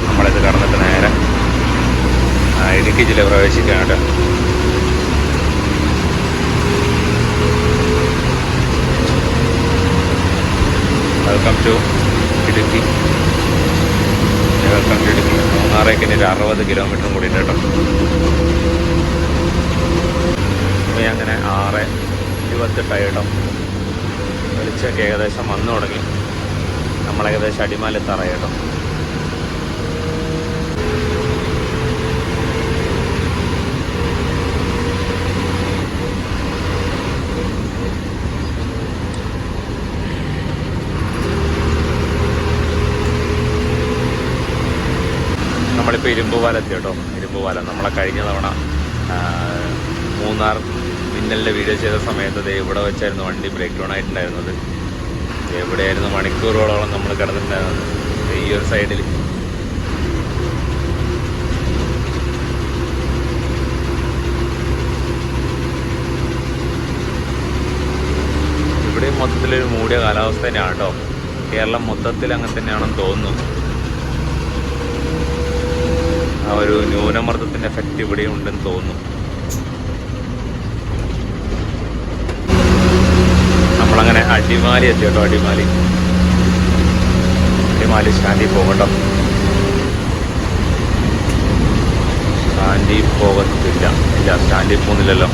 നമ്മളിത് കടന്നിട്ട് നേരെ ഇടുക്കി ജില്ല പ്രവേശിക്കുകയാണ് കേട്ടോ. Welcome to Idukki. Welcome to Idukki. മൂന്നാറേക്ക് ഇനി ഒരു 60 കിലോമീറ്ററും കൂടി ഉണ്ട് കേട്ടോ. അപ്പോൾ അങ്ങനെ 6:28 കേട്ടോ. വെളിച്ചമൊക്കെ ഏകദേശം വന്നു തുടങ്ങി. നമ്മളേകദേശം അടിമാലെത്താറായി കേട്ടോ. നമ്മളിപ്പോൾ ഇരുമ്പുപാലം കേട്ടോ. ഇരുമ്പുപാലം നമ്മളെ കഴിഞ്ഞ തവണ മൂന്നാർ മിന്നലിൻ്റെ വീഡിയോ ചെയ്ത സമയത്ത് ഇവിടെ വെച്ചായിരുന്നു വണ്ടി ബ്രേക്ക് ഡൗൺ ആയിട്ടുണ്ടായിരുന്നത്. എവിടെയായിരുന്നു മണിക്കൂറുകളോളം നമ്മൾ കിടന്നിട്ടുണ്ടായിരുന്നത് ഈ ഒരു സൈഡിൽ. ഇവിടെ മൊത്തത്തിലൊരു മൂടിയ കാലാവസ്ഥ തന്നെയാണ് കേട്ടോ. കേരളം മൊത്തത്തിൽ അങ്ങനെ തന്നെയാണെന്ന് തോന്നുന്നു. ആ ഒരു ന്യൂനമർദ്ദത്തിൻ്റെ എഫക്റ്റ് ഇവിടെ ഉണ്ടെന്ന് തോന്നുന്നു. നമ്മളങ്ങനെ അടിമാലി എത്തി കേട്ടോ. അടിമാലി സ്റ്റാൻഡിൽ പോകും കേട്ടോ. സ്റ്റാൻഡിൽ പോകത്തില്ല. ഇല്ല, സ്റ്റാൻഡിൽ പോകുന്നില്ലല്ലോ.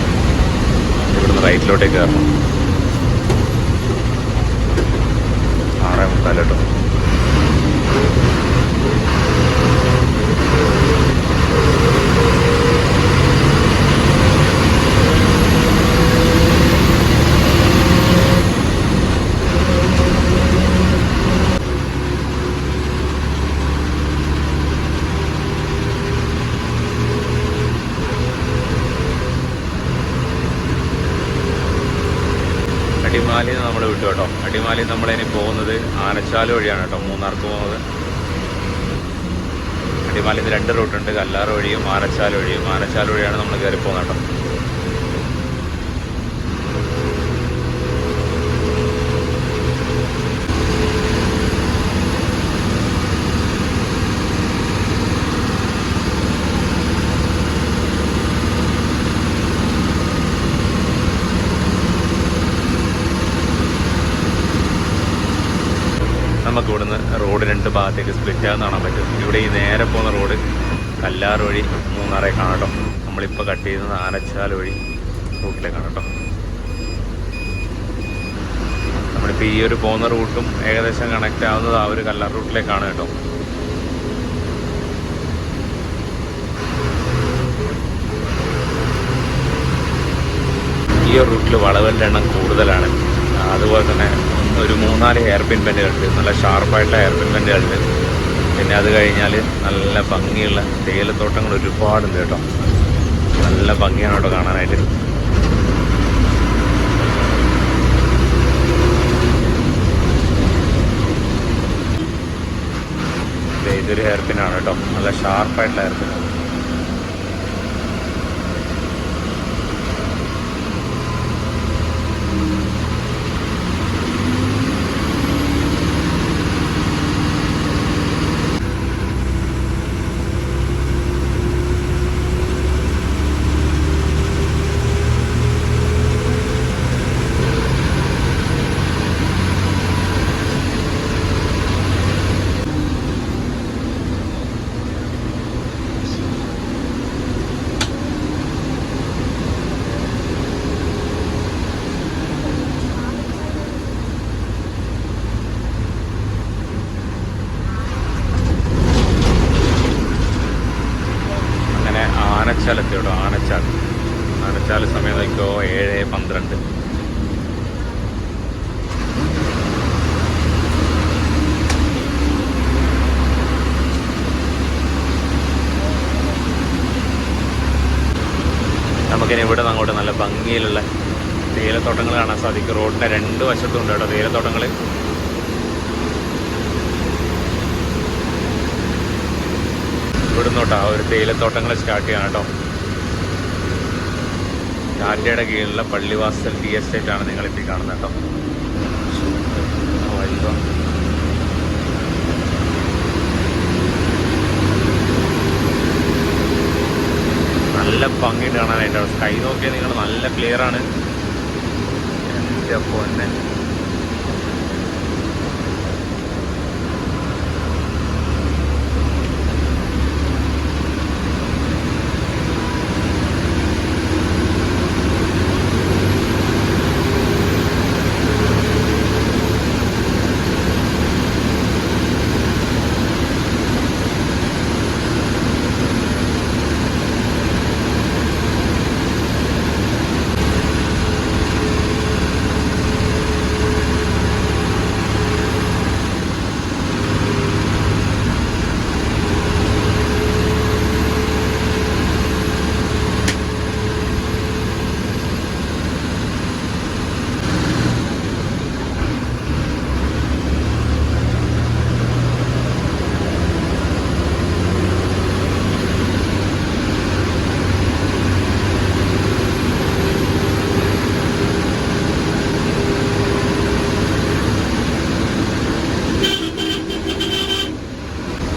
ഇവിടുന്ന് റൈറ്റിലോട്ടേക്ക് കയറണം. 6:30 കേട്ടോ. അടിമാലിയിൽ നിന്ന് നമ്മൾ വിട്ടു കേട്ടോ. അടിമാലിയിൽ നമ്മളിനി പോകുന്നത് ആനച്ചാല് വഴിയാണ് കേട്ടോ മൂന്നാർക്ക് പോകുന്നത്. അടിമാലിയിൽ നിന്ന് 2 റൂട്ടുണ്ട്. കല്ലാറ് വഴിയും ആനച്ചാല് വഴിയും. ആനച്ചാല് വഴിയാണ് നമ്മൾ കയറി പോകുന്നത് കേട്ടോ. നമുക്ക് ഇവിടുന്ന് റോഡ് 2 ഭാഗത്തേക്ക് സ്പ്ലിറ്റ് ആകാൻ കാണാൻ പറ്റും. ഇവിടെ ഈ നേരെ പോകുന്ന റോഡ് കല്ലാർ വഴി മൂന്നാറേക്കാണ് കേട്ടോ. നമ്മളിപ്പോൾ കട്ട് ചെയ്യുന്നത് ആനച്ചാൽ വഴി റൂട്ടിലേക്കാണ് കേട്ടോ. നമ്മളിപ്പോൾ ഈ ഒരു പോകുന്ന റൂട്ടും ഏകദേശം കണക്റ്റ് ആവുന്നത് ആ ഒരു കല്ലാർ റൂട്ടിലേക്കാണ് കേട്ടോ. ഈ ഒരു റൂട്ടിൽ വളവിൻ്റെ എണ്ണം കൂടുതലാണ്. അതുപോലെ തന്നെ ഒരു 3-4 ഹെയർ പിൻ ബെൻഡുകളുണ്ട്, നല്ല ഷാർപ്പായിട്ടുള്ള ഹെയർ പിൻ ബെൻഡുകളുണ്ട്. പിന്നെ അത് കഴിഞ്ഞാൽ നല്ല ഭംഗിയുള്ള തേയിലത്തോട്ടങ്ങൾ ഒരുപാടുണ്ട് കേട്ടോ. നല്ല ഭംഗിയാണ് കേട്ടോ കാണാനായിട്ട്. ഇതൊരു ഹെയർ പിന്നാണ് കേട്ടോ, നല്ല ഷാർപ്പായിട്ടുള്ള ഹെയർ പിന്നാണ്. ആനച്ചാലെത്തി കേട്ടോ. ആനച്ചാൽ സമയം നോക്കിയോ 7:12. നമുക്കിനി ഇവിടെ നിന്ന് അങ്ങോട്ട് നല്ല ഭംഗിയിലുള്ള തേയിലത്തോട്ടങ്ങൾ കാണാൻ സാധിക്കും. റോഡിൻ്റെ 2 വശത്തും ഉണ്ട് കേട്ടോ തേയിലത്തോട്ടങ്ങൾ. ഇവിടുന്ന് തൊട്ട് ആ ഒരു തേയിലത്തോട്ടങ്ങൾ സ്റ്റാർട്ട് ചെയ്യണം കേട്ടോ. ടാറ്റയുടെ കീഴിലുള്ള പള്ളിവാസൽ ടീ എസ്റ്റേറ്റ് ആണ് നിങ്ങളിപ്പോൾ കാണുന്നത് കേട്ടോ. നല്ല ഭംഗിയിട്ട് കാണാനായിട്ടോ. സ്കൈ നോക്കിയാൽ നിങ്ങൾ നല്ല ക്ലിയർ ആണ്. എൻ്റെ പൊന്നെ,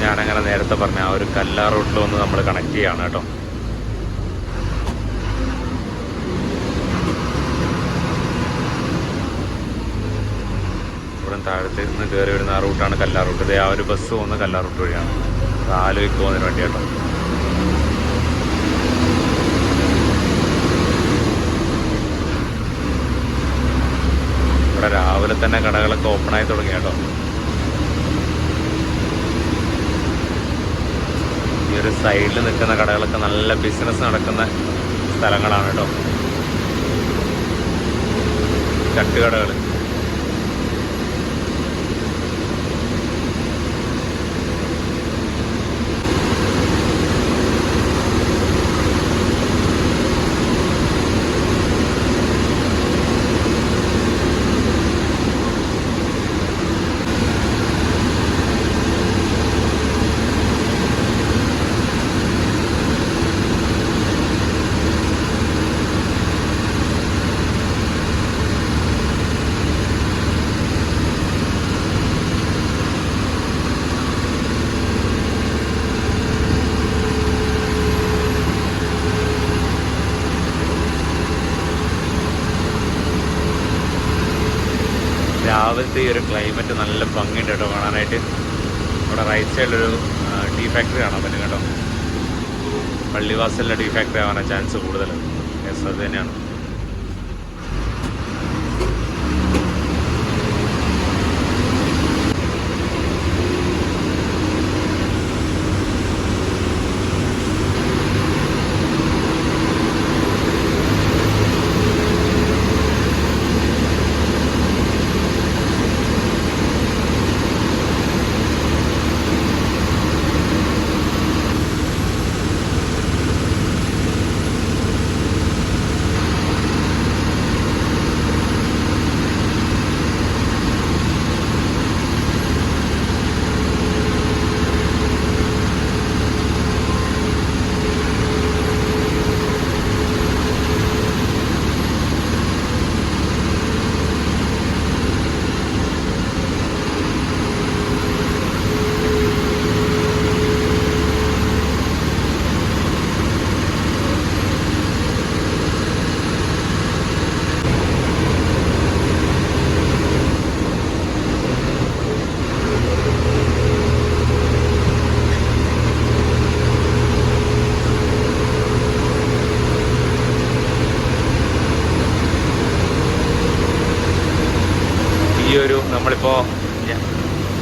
ഞാനങ്ങനെ നേരത്തെ പറഞ്ഞ ആ ഒരു കല്ലാർ റൂട്ടിൽ വന്ന് നമ്മൾ കണക്ട് ചെയ്യാണ് കേട്ടോ. ഇവിടെ താഴത്ത് നിന്ന് കയറി വരുന്ന ആ റൂട്ടാണ് കല്ലാർ റൂട്ട്. ഇതേ ആ ഒരു ബസ് പോകുന്ന കല്ലാർ റൂട്ട് വഴിയാണ്. ആലുവയ്ക്ക് പോകുന്നതിന് വേണ്ടി കേട്ടോ. ഇവിടെ രാവിലെ തന്നെ കടകളൊക്കെ ഓപ്പണായി തുടങ്ങി കേട്ടോ. ഈ ഒരു സൈഡിൽ നിൽക്കുന്ന കടകളൊക്കെ നല്ല ബിസിനസ് നടക്കുന്ന സ്ഥലങ്ങളാണ് കേട്ടോ. തട്ടുകടകൾ. രാവിലത്തെ ഈ ഒരു ക്ലൈമറ്റ് നല്ല ഭംഗിയുണ്ട് കേട്ടോ കാണാനായിട്ട്. ഇവിടെ റൈറ്റ് സൈഡിലൊരു ടീ ഫാക്ടറി കാണാൻ പറ്റും കേട്ടോ. പള്ളിവാസലിൻ്റെ ഡിഫാക്റ്റ് ആവാനാണ് ചാൻസ് കൂടുതൽ. യെസ്, അത് തന്നെയാണ്.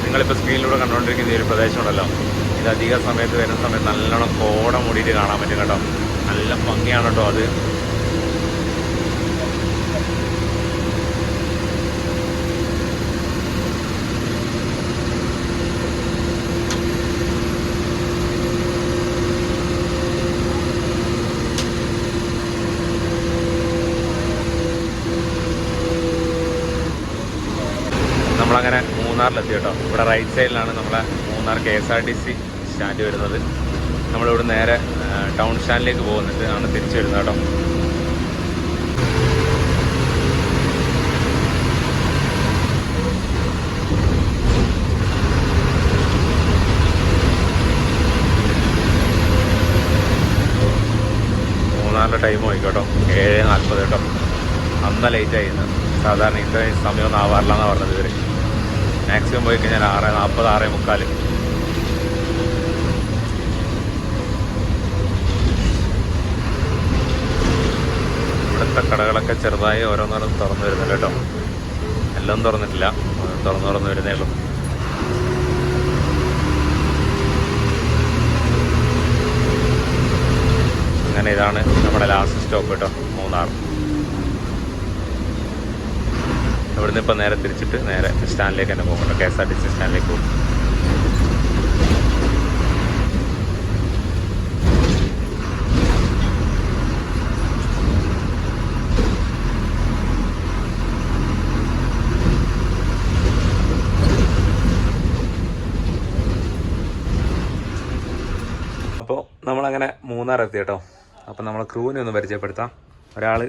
നിങ്ങളിപ്പോൾ സ്ക്രീനിലൂടെ കണ്ടുകൊണ്ടിരിക്കുന്ന ഈ ഒരു പ്രദേശമുണ്ടല്ലോ, ഇത് അധിക സമയത്ത് വരുന്ന സമയത്ത് നല്ലോണം കോട മൂടിയിട്ട് കാണാൻ പറ്റും കേട്ടോ. നല്ല ഭംഗിയാണ് കേട്ടോ അത്. നമ്മളങ്ങനെ മൂന്നാറിലെത്തി കേട്ടോ. ഇവിടെ റൈറ്റ് സൈഡിലാണ് നമ്മളെ മൂന്നാർ KSRTC സ്റ്റാൻഡ് വരുന്നത്. നമ്മളിവിടെ നേരെ ടൗൺ സ്റ്റാൻഡിലേക്ക് പോകുന്നിട്ട് ആണ് തിരിച്ചു വരുന്നത് കേട്ടോ. മൂന്നാറിൻ്റെ ടൈം പോയിക്കോട്ടോ, 7:40 കേട്ടോ. അന്ന ലേറ്റായി. സാധാരണ ഇത്രയും സമയമൊന്നും ആവാറില്ല എന്നാണ് പറഞ്ഞത് ഇവർ. മാക്സിമം പോയി കഴിഞ്ഞാൽ 6:40, 6:45. ഇവിടുത്തെ കടകളൊക്കെ ചെറുതായി ഓരോന്നോരോന്ന് തുറന്നു വരുന്നുണ്ട് കേട്ടോ. എല്ലാം തുറന്നിട്ടില്ല, തുറന്നു വരുന്നേ ഉള്ളൂ. അങ്ങനെ ഇതാണ് നമ്മുടെ ലാസ്റ്റ് സ്റ്റോപ്പ് കേട്ടോ, മൂന്നാർ. ഇവിടുന്ന് ഇപ്പം നേരെ തിരിച്ചിട്ട് നേരെ സ്റ്റാൻഡിലേക്ക് തന്നെ പോകുന്നുണ്ട്, KSRTC സ്റ്റാൻഡിലേക്ക് പോകും. അപ്പോൾ നമ്മളങ്ങനെ മൂന്നാർ എത്തി കേട്ടോ. അപ്പം നമ്മളെ ക്രൂവിനെ ഒന്ന് പരിചയപ്പെടുത്താം. ഒരാൾ,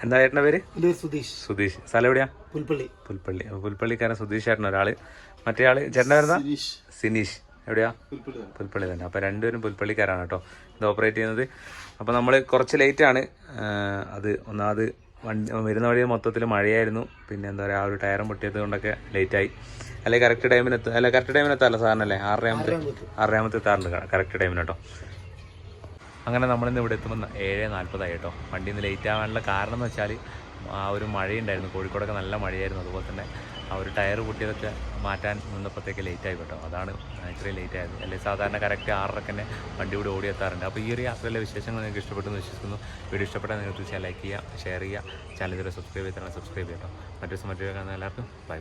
എന്താ ചേട്ടൻ്റെ പേര്? സുധീഷ്. സ്ഥലം എവിടെയാ? പുൽപ്പള്ളി. അപ്പോൾ പുൽപ്പള്ളിക്കാരൻ സുധീഷ് ചേട്ടൻ ഒരാൾ. മറ്റേ ആൾ ചേട്ടൻ്റെ പേരെന്താ? സിനീഷ്. എവിടെയാ? പുൽപ്പള്ളി തന്നെ. അപ്പോൾ രണ്ടുപേരും പുൽപ്പള്ളിക്കാരാണ് കേട്ടോ ഇത് ഓപ്പറേറ്റ് ചെയ്യുന്നത്. അപ്പോൾ നമ്മൾ കുറച്ച് ലേറ്റാണ്. അത് ഒന്നാമത് വണ്ടി വരുന്ന വഴി മൊത്തത്തിൽ മഴയായിരുന്നു. പിന്നെ എന്താ പറയുക, ആ ഒരു ടയറും പൊട്ടിയത് കൊണ്ടൊക്കെ ലേറ്റായി. അല്ലെങ്കിൽ കറക്റ്റ് ടൈമിന് എത്താമല്ലോ സാറിന് അല്ലേ? 6:30 എത്താറുണ്ട് കറക്റ്റ് ടൈമിന് കേട്ടോ. അങ്ങനെ നമ്മളിന്ന് ഇവിടെ എത്തുമ്പോൾ 7:40 കേട്ടോ. വണ്ടി ഇന്ന് ലേറ്റ് ആവാനുള്ള കാരണം എന്ന് വെച്ചാൽ ആ ഒരു മഴയുണ്ടായിരുന്നു, കോഴിക്കോടൊക്കെ നല്ല മഴയായിരുന്നു. അതുപോലെ തന്നെ ആ ഒരു ടയർ പൊട്ടിയതൊക്കെ മാറ്റാൻ നിന്നപ്പോഴത്തേക്ക് ലേറ്റായി കേട്ടോ. അതാണ് ഇത്രയും ലേറ്റ് ആയത്. അല്ലെങ്കിൽ സാധാരണ കറക്റ്റ് 6:30 തന്നെ വണ്ടി കൂടെ ഓടി എത്താറുണ്ട്. അപ്പോൾ ഈ ഒരു യാത്രയിലെ വിശേഷങ്ങൾ നിങ്ങൾക്ക് ഇഷ്ടപ്പെട്ടെന്ന് വിശ്വസിക്കുന്നു. വീഡിയോ ഇഷ്ടപ്പെട്ടാൽ നിങ്ങൾ തീർച്ചയായും ലൈക്ക് ചെയ്യുക, ഷെയർ ചെയ്യുക, ചാനൽ ഇതുവരെ സബ്സ്ക്രൈബ് ചെയ്താൽ സബ്സ്ക്രൈബ് ചെയ്യട്ടോ. മറ്റൊരു കാണുന്ന എല്ലാവർക്കും ബൈ.